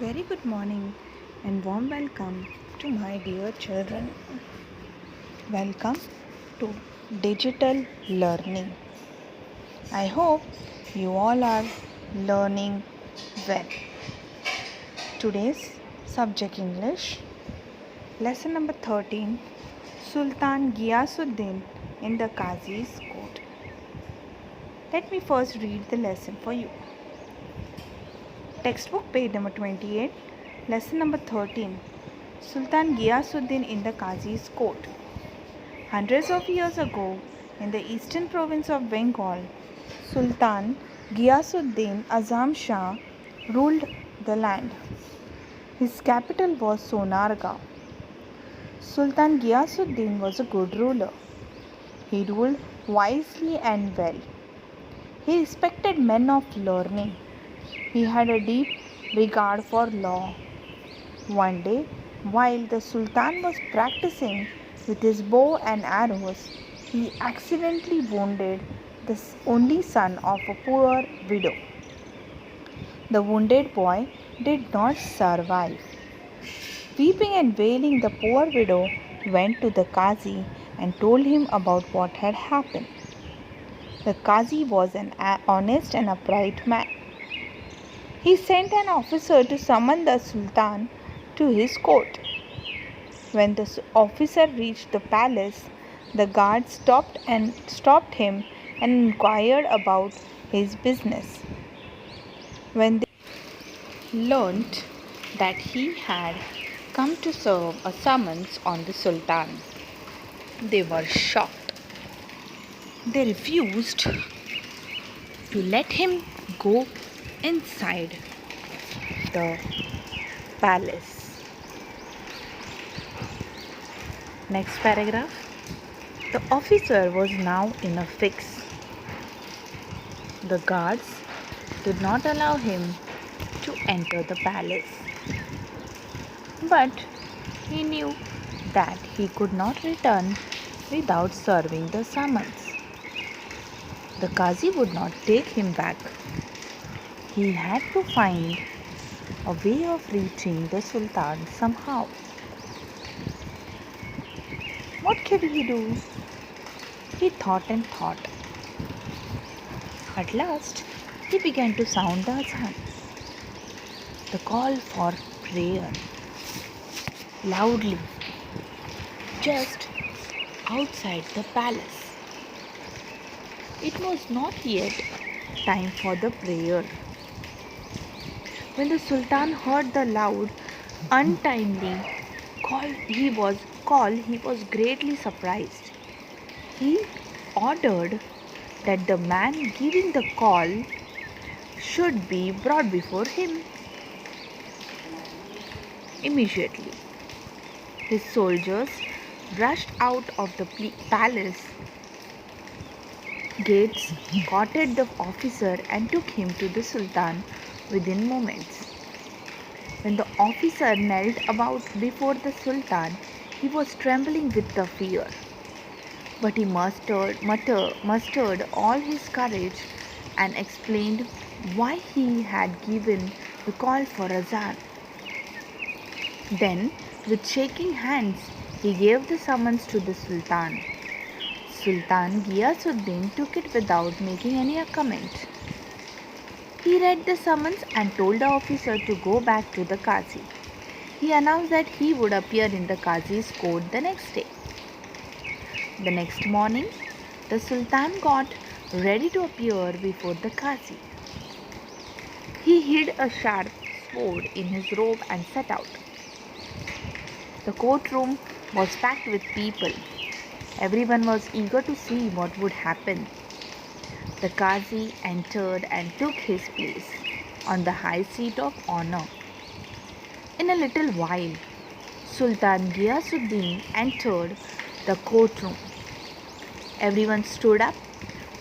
Very good morning and warm welcome to my dear children. Welcome to digital learning. I hope you all are learning well. Today's subject English, lesson number 13, Sultan Ghiyasuddin in the Qazi's court. Let me first read the lesson for you. Textbook page number 28, lesson number 13, Sultan Ghiyasuddin in the Qazi's court. Hundreds of years ago, in the eastern province of Bengal, Sultan Ghiyasuddin Azam Shah ruled the land. His capital was Sonargaon. Sultan Ghiyasuddin was a good ruler. He ruled wisely and well. He respected men of learning. He had a deep regard for law. One day, while the Sultan was practicing with his bow and arrows, he accidentally wounded the only son of a poor widow. The wounded boy did not survive. Weeping and wailing, the poor widow went to the Qazi and told him about what had happened. The Qazi was an honest and upright man. He sent an officer to summon the Sultan to his court. When the officer reached the palace, the guard stopped him and inquired about his business. When they learnt that he had come to serve a summons on the Sultan, they were shocked. They refused to let him go inside the palace. Next paragraph. The officer was now in a fix. The guards did not allow him to enter the palace. But he knew that he could not return without serving the summons. The Qazi would not take him back. He had to find a way of reaching the Sultan somehow. What could he do? He thought and thought. At last, he began to sound the azan, the call for prayer, loudly, just outside the palace. It was not yet time for the prayer. When the Sultan heard the loud, untimely call, he was greatly surprised. He ordered that the man giving the call should be brought before him immediately. His soldiers rushed out of the palace gates, caught the officer, and took him to the Sultan within moments. When the officer knelt about before the Sultan, he was trembling with the fear. But he mustered all his courage and explained why he had given the call for azan. Then, with shaking hands, he gave the summons to the Sultan. Sultan Ghiyasuddin took it without making any comment. He read the summons and told the officer to go back to the Qazi. He announced that he would appear in the Qazi's court the next day. The next morning, the Sultan got ready to appear before the Qazi. He hid a sharp sword in his robe and set out. The courtroom was packed with people. Everyone was eager to see what would happen. The Qazi entered and took his place on the high seat of honor. In a little while, Sultan Ghiyasuddin entered the courtroom. Everyone stood up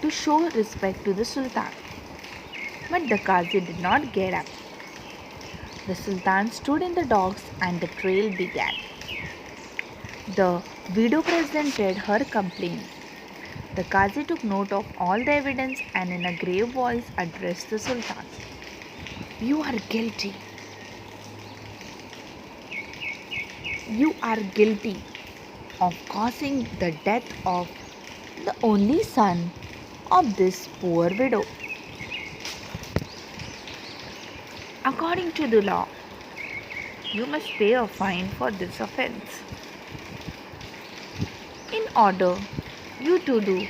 to show respect to the Sultan. But the Qazi did not get up. The Sultan stood in the docks and the trial began. The widow presented her complaint. The Qazi took note of all the evidence and in a grave voice addressed the Sultan. You are guilty. You are guilty of causing the death of the only son of this poor widow. According to the law, you must pay a fine for this offense. In order you to do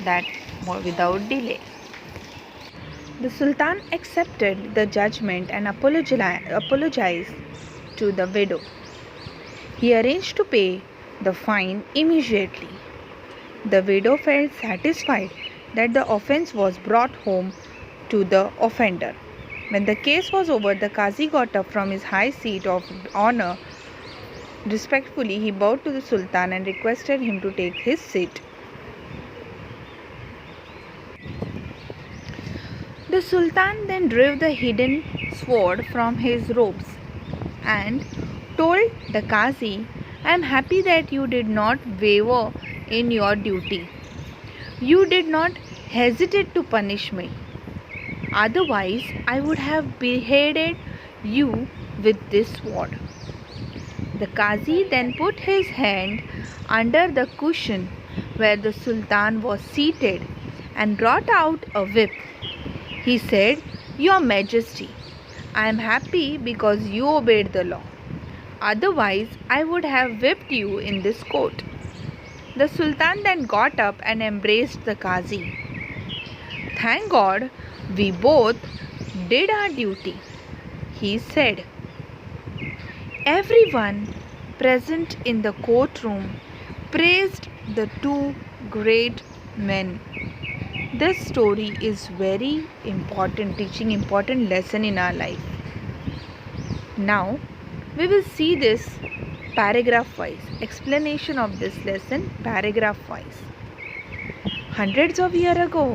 that without delay. The Sultan accepted the judgment and apologized to the widow. He arranged to pay the fine immediately. The widow felt satisfied that the offense was brought home to the offender. When the case was over, the Qazi got up from his high seat of honor. Respectfully, he bowed to the Sultan and requested him to take his seat. The Sultan then drew the hidden sword from his robes and told the Qazi, "I am happy that you did not waver in your duty. You did not hesitate to punish me. Otherwise, I would have beheaded you with this sword." The Qazi then put his hand under the cushion where the Sultan was seated and brought out a whip. He said, "Your Majesty, I am happy because you obeyed the law. Otherwise, I would have whipped you in this court." The Sultan then got up and embraced the Qazi. "Thank God we both did our duty," he said. Everyone present in the courtroom praised the two great men. This story is very important, teaching important lesson in our life. Now we will see this paragraph wise, explanation of this lesson paragraph wise. Hundreds of years ago,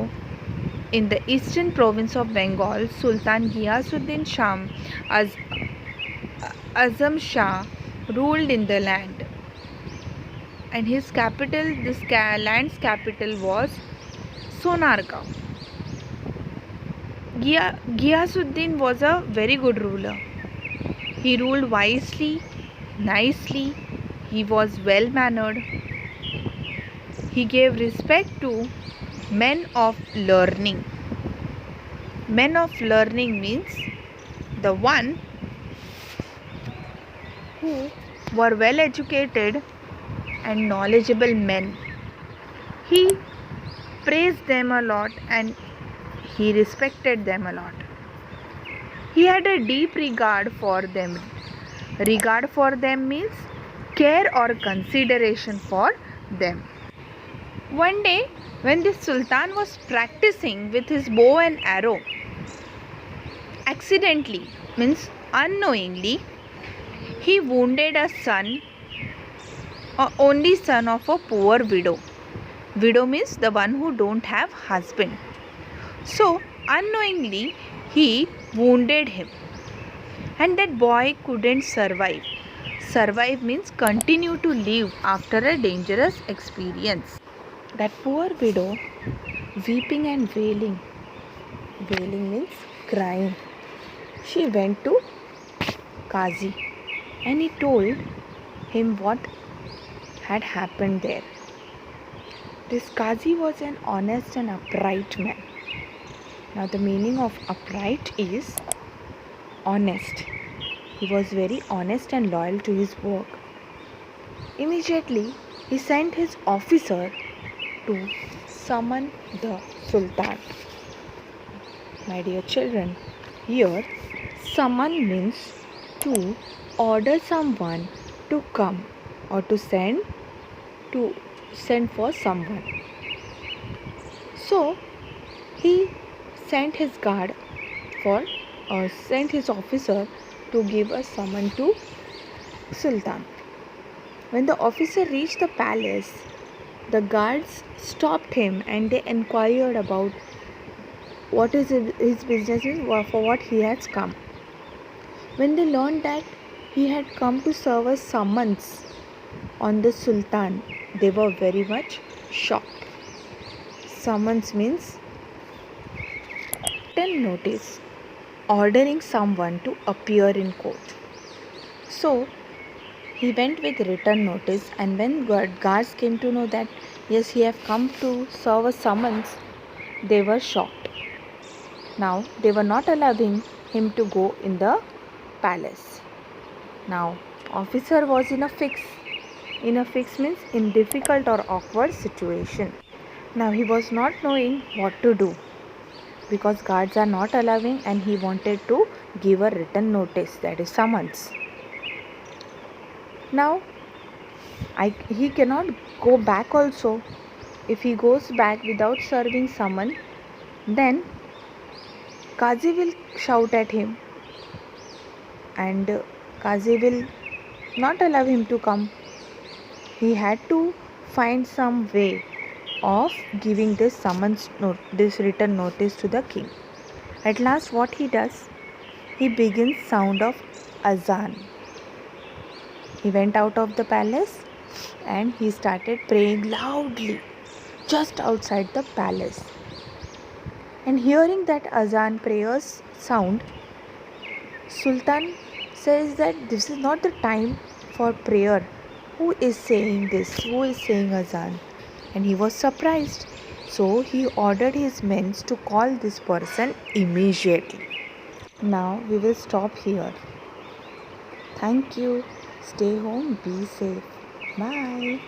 in the eastern province of Bengal, Sultan Ghiyasuddin Azam Shah ruled in the land, and his capital, this land's capital was Sonargaon. Ghiyasuddin was a very good ruler. He ruled wisely, nicely. He was well mannered. He gave respect to men of learning. Men of learning means the one who were well educated and knowledgeable men. He praised them a lot and he respected them a lot. He had a deep regard for them. Regard for them means care or consideration for them. One day, when the Sultan was practicing with his bow and arrow, accidentally, means unknowingly, he wounded a only son of a poor widow. Widow means the one who don't have husband. So, unknowingly, he wounded him. And that boy couldn't survive. Survive means continue to live after a dangerous experience. That poor widow, weeping and wailing. Wailing means crying. She went to Qazi and he told him what had happened there. This Qazi was an honest and upright man. Now the meaning of upright is honest. He was very honest and loyal to his work. Immediately, he sent his officer to summon the Sultan. My dear children, here summon means to order someone to come or to send for someone. So he sent his guard sent his officer to give a summon to Sultan. When the officer reached the palace, the guards stopped him and they inquired about what is his business is, for what he has come. When they learned that he had come to serve a summons on the Sultan, they were very much shocked. Summons means written notice ordering someone to appear in court. So He went with written notice, and when guards came to know that yes, he have come to serve a summons, they were shocked. Now they were not allowing him to go in the palace. Now officer was in a fix. In a fix means in difficult or awkward situation. Now he was not knowing what to do because guards are not allowing, and he wanted to give a written notice, that is summons. Now he cannot go back also. If he goes back without serving summon, then Qazi will shout at him, and Qazi will not allow him to come. He had to find some way of giving this this written notice to the king. At last what he does, he begins sound of azan. He went out of the palace and he started praying loudly just outside the palace. And hearing that azan prayers sound, Sultan says that this is not the time for prayer. Who is saying this? Who is saying azan? And he was surprised. So he ordered his men to call this person immediately. Now we will stop here. Thank you. Stay home. Be safe. Bye.